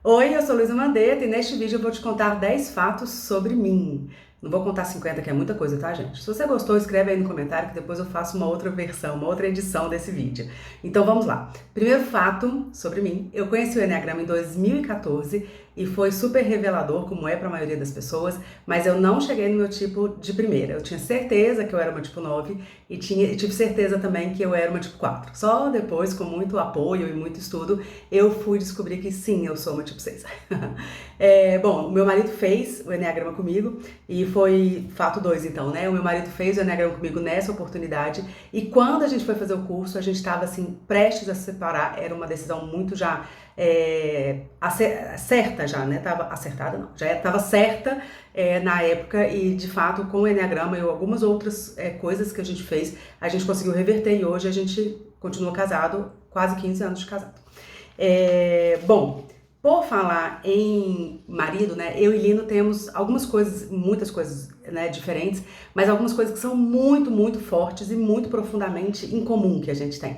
Oi, eu sou Luísa Mandetta e neste vídeo eu vou te contar 10 fatos sobre mim. Não vou contar 50, que é muita coisa, tá, gente? Se você gostou, escreve aí no comentário que depois eu faço uma outra versão, uma outra edição desse vídeo. Então vamos lá. Primeiro fato sobre mim. Eu conheci o Enneagrama em 2014 e foi super revelador, como é para a maioria das pessoas, mas eu não cheguei no meu tipo de primeira. Eu tinha certeza que eu era uma tipo 9 e tive certeza também que eu era uma tipo 4. Só depois, com muito apoio e muito estudo, eu fui descobrir que sim, eu sou uma tipo 6. Bom, o meu marido fez o Enneagrama comigo e foi fato 2 então, né? O meu marido fez o Enneagrama comigo nessa oportunidade e quando a gente foi fazer o curso, a gente estava assim, prestes a se separar, era uma decisão muito já certa já, né? Tava acertada não, já estava certa na época e de fato com o Enneagrama e algumas outras coisas que a gente fez, a gente conseguiu reverter e hoje a gente continua casado, quase 15 anos de casado. Bom, por falar em marido, né, eu e Lino temos algumas coisas, muitas coisas, né, diferentes, mas algumas coisas que são muito, muito fortes e muito profundamente em comum que a gente tem.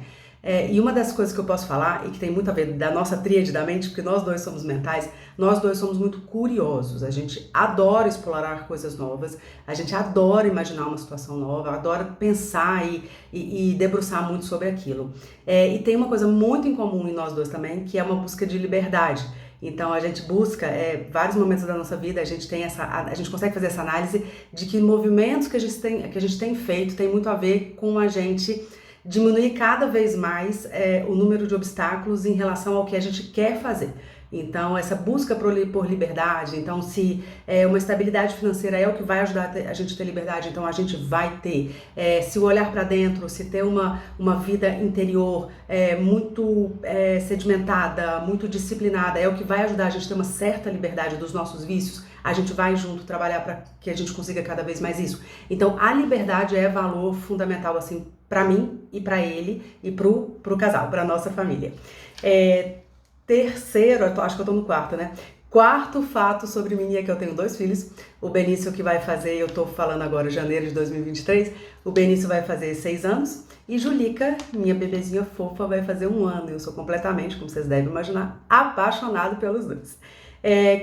E uma das coisas que eu posso falar, e que tem muito a ver da nossa tríade da mente, porque nós dois somos mentais, nós dois somos muito curiosos, a gente adora explorar coisas novas, a gente adora imaginar uma situação nova, adora pensar e debruçar muito sobre aquilo. E tem uma coisa muito em comum em nós dois também, que é uma busca de liberdade. Então a gente busca vários momentos da nossa vida, a gente consegue fazer essa análise de que movimentos que a gente tem feito tem muito a ver com a gente diminuir cada vez mais o número de obstáculos em relação ao que a gente quer fazer. Então, essa busca por liberdade, então se uma estabilidade financeira é o que vai ajudar a gente a ter liberdade, então a gente vai ter. Se o olhar para dentro, se ter uma vida interior muito sedimentada, muito disciplinada, é o que vai ajudar a gente a ter uma certa liberdade dos nossos vícios, a gente vai junto trabalhar para que a gente consiga cada vez mais isso. Então, a liberdade é valor fundamental, assim, para mim e para ele e pro casal, para nossa família. Terceiro, acho que eu tô no quarto, né? Quarto fato sobre mim é que eu tenho 2 filhos. O Benício que vai fazer, eu tô falando agora, janeiro de 2023, o Benício vai fazer 6 anos e Julica, minha bebezinha fofa, vai fazer 1 ano. Eu sou completamente, como vocês devem imaginar, apaixonado pelos dois.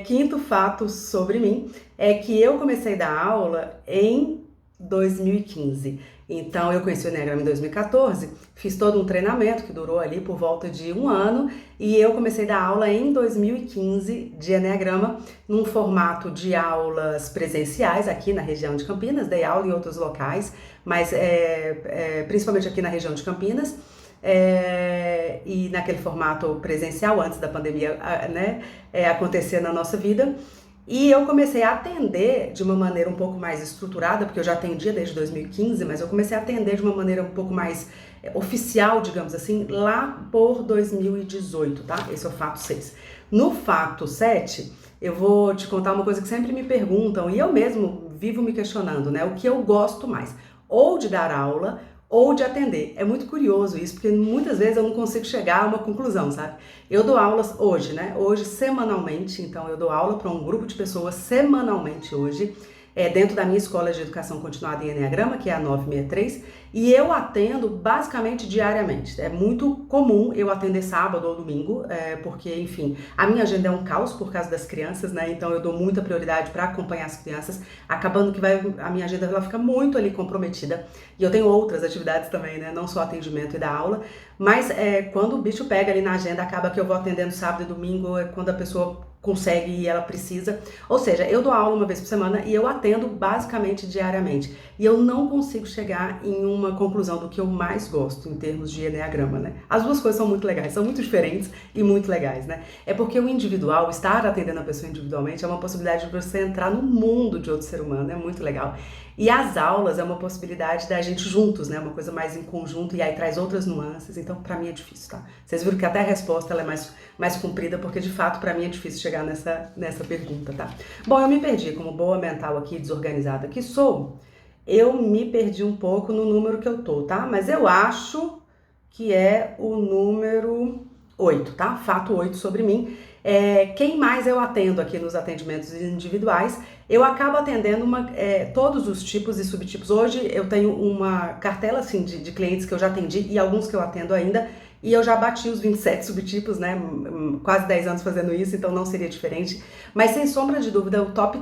Quinto fato sobre mim é que eu comecei a dar aula em 2015. Então eu conheci o Enneagrama em 2014, fiz todo um treinamento que durou ali por volta de 1 ano e eu comecei a dar aula em 2015 de Enneagrama num formato de aulas presenciais aqui na região de Campinas, dei aula em outros locais, mas principalmente aqui na região de Campinas. E naquele formato presencial antes da pandemia acontecer na nossa vida. E eu comecei a atender de uma maneira um pouco mais estruturada, porque eu já atendia desde 2015, mas eu comecei a atender de uma maneira um pouco mais oficial, digamos assim, lá por 2018, tá? Esse é o fato 6. No fato 7, eu vou te contar uma coisa que sempre me perguntam, e eu mesmo vivo me questionando, né? O que eu gosto mais, ou de dar aula, ou de atender. É muito curioso isso, porque muitas vezes eu não consigo chegar a uma conclusão, sabe? Eu dou aulas hoje, né? Hoje, semanalmente, então eu dou aula para um grupo de pessoas semanalmente hoje, dentro da minha escola de educação continuada em Enneagrama, que é a 963, e eu atendo basicamente diariamente. É muito comum eu atender sábado ou domingo, porque, enfim, a minha agenda é um caos por causa das crianças, né? Então eu dou muita prioridade para acompanhar as crianças, acabando que a minha agenda ela fica muito ali comprometida. E eu tenho outras atividades também, né? Não só atendimento e dar aula, mas quando o bicho pega ali na agenda, acaba que eu vou atendendo sábado e domingo, quando a pessoa consegue e ela precisa. Ou seja, eu dou aula uma vez por semana e eu atendo basicamente diariamente. E eu não consigo chegar em uma conclusão do que eu mais gosto em termos de Enneagrama, né? As duas coisas são muito legais, são muito diferentes e muito legais, né? É porque o individual, estar atendendo a pessoa individualmente, é uma possibilidade de você entrar no mundo de outro ser humano, é muito legal. E as aulas é uma possibilidade da gente juntos, né? Uma coisa mais em conjunto e aí traz outras nuances. Então, pra mim é difícil, tá? Vocês viram que até a resposta ela é mais comprida, porque de fato pra mim é difícil chegar nessa pergunta, tá? Bom, eu me perdi, como boa mental aqui, desorganizada que sou, eu me perdi um pouco no número que eu tô, tá? Mas eu acho que é o número 8, tá? Fato 8 sobre mim. Quem mais eu atendo aqui nos atendimentos individuais? Eu acabo atendendo todos os tipos e subtipos. Hoje eu tenho uma cartela assim, de clientes que eu já atendi e alguns que eu atendo ainda, e eu já bati os 27 subtipos, né? Quase 10 anos fazendo isso, então não seria diferente. Mas sem sombra de dúvida, o top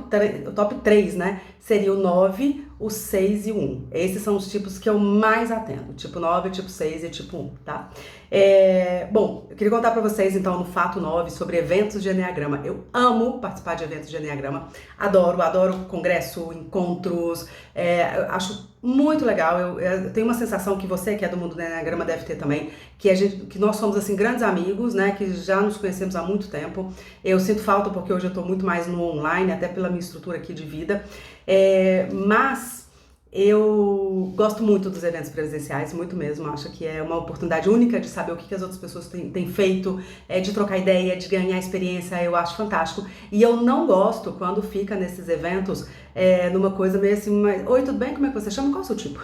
3, né? Seria o 9, o 6 e o 1. Esses são os tipos que eu mais atendo. Tipo 9, tipo 6 e tipo 1, tá? Bom, eu queria contar pra vocês, então, no Fato 9, sobre eventos de Enneagrama. Eu amo participar de eventos de Enneagrama. Adoro congresso, encontros. Eu acho muito legal. Eu tenho uma sensação que você, que é do mundo do Enneagrama, deve ter também, que nós somos, assim, grandes amigos, né? Que já nos conhecemos há muito tempo. Eu sinto falta porque hoje eu tô muito mais no online, até pela minha estrutura aqui de vida. Mas eu gosto muito dos eventos presenciais, muito mesmo. Acho que é uma oportunidade única de saber o que as outras pessoas têm feito, de trocar ideia, de ganhar experiência. Eu acho fantástico. E eu não gosto quando fica nesses eventos numa coisa meio assim, oi, tudo bem? Como é que você chama? Qual é o seu tipo?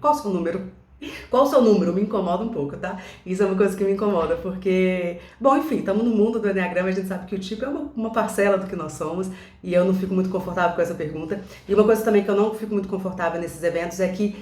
Qual é o seu número? Qual o seu número? Me incomoda um pouco, tá? Isso é uma coisa que me incomoda, porque... Bom, enfim, estamos no mundo do Enneagrama, a gente sabe que o tipo é uma parcela do que nós somos, e eu não fico muito confortável com essa pergunta. E uma coisa também que eu não fico muito confortável nesses eventos é que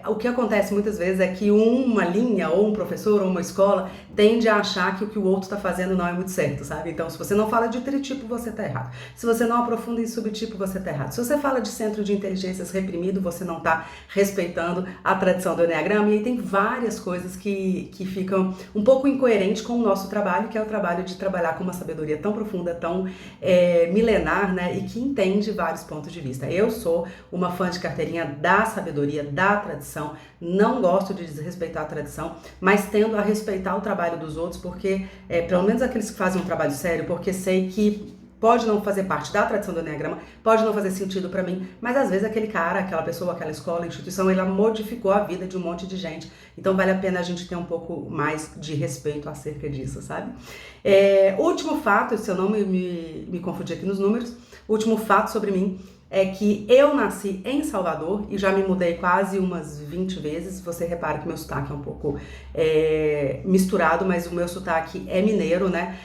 o que acontece muitas vezes é que uma linha, ou um professor, ou uma escola, tende a achar que o que o outro está fazendo não é muito certo, sabe? Então, se você não fala de tritipo, você está errado. Se você não aprofunda em subtipo, você está errado. Se você fala de centro de inteligências reprimido, você não está respeitando a tradição do Enneagrama. E aí tem várias coisas que ficam um pouco incoerentes com o nosso trabalho, que é o trabalho de trabalhar com uma sabedoria tão profunda, tão milenar, né? E que entende vários pontos de vista. Eu sou uma fã de carteirinha da sabedoria, da tradição, não gosto de desrespeitar a tradição, mas tendo a respeitar o trabalho dos outros, porque, pelo menos aqueles que fazem um trabalho sério, porque sei que pode não fazer parte da tradição do Enneagrama, pode não fazer sentido pra mim, mas às vezes aquele cara, aquela pessoa, aquela escola, instituição, ela modificou a vida de um monte de gente, então vale a pena a gente ter um pouco mais de respeito acerca disso, sabe? Último fato, se eu não me confundir aqui nos números, último fato sobre mim, é que eu nasci em Salvador e já me mudei quase umas 20 vezes. Você repara que meu sotaque é um pouco misturado, mas o meu sotaque é mineiro, né?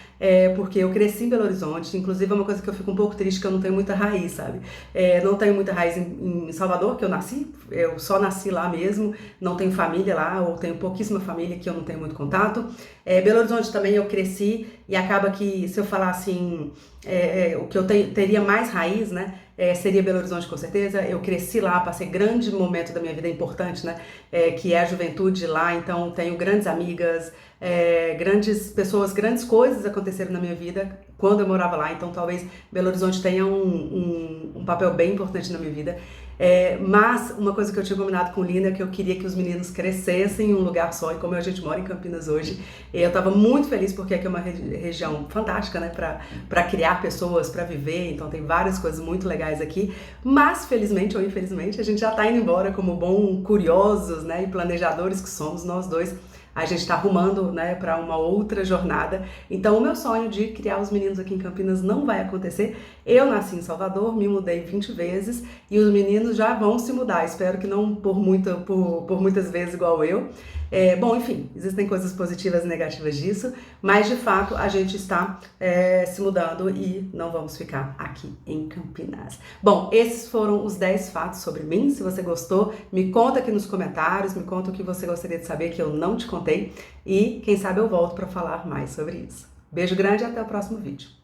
Porque eu cresci em Belo Horizonte, inclusive é uma coisa que eu fico um pouco triste, que eu não tenho muita raiz, sabe? Não tenho muita raiz em Salvador, que eu nasci, eu só nasci lá mesmo, não tenho família lá, ou tenho pouquíssima família que eu não tenho muito contato. Belo Horizonte também eu cresci, e acaba que, se eu falar assim, o que eu teria mais raiz, né? Seria Belo Horizonte, com certeza. Eu cresci lá, passei grande momento da minha vida importante, né? Que é a juventude lá, então tenho grandes amigas, grandes pessoas, grandes coisas aconteceram na minha vida quando eu morava lá, então talvez Belo Horizonte tenha um papel bem importante na minha vida. Mas uma coisa que eu tinha combinado com o Lina é que eu queria que os meninos crescessem em um lugar só, e como a gente mora em Campinas hoje, eu estava muito feliz porque aqui é uma região fantástica, né, para criar pessoas, para viver, então tem várias coisas muito legais aqui, mas felizmente ou infelizmente a gente já está indo embora como bons curiosos, né, e planejadores que somos nós dois. A gente está arrumando, né, para uma outra jornada. Então, o meu sonho de criar os meninos aqui em Campinas não vai acontecer. Eu nasci em Salvador, me mudei 20 vezes e os meninos já vão se mudar. Espero que não por muitas vezes igual eu. Bom, enfim, existem coisas positivas e negativas disso, mas de fato a gente está se mudando e não vamos ficar aqui em Campinas. Bom, esses foram os 10 fatos sobre mim. Se você gostou, me conta aqui nos comentários, me conta o que você gostaria de saber que eu não te contei e quem sabe eu volto para falar mais sobre isso. Beijo grande e até o próximo vídeo.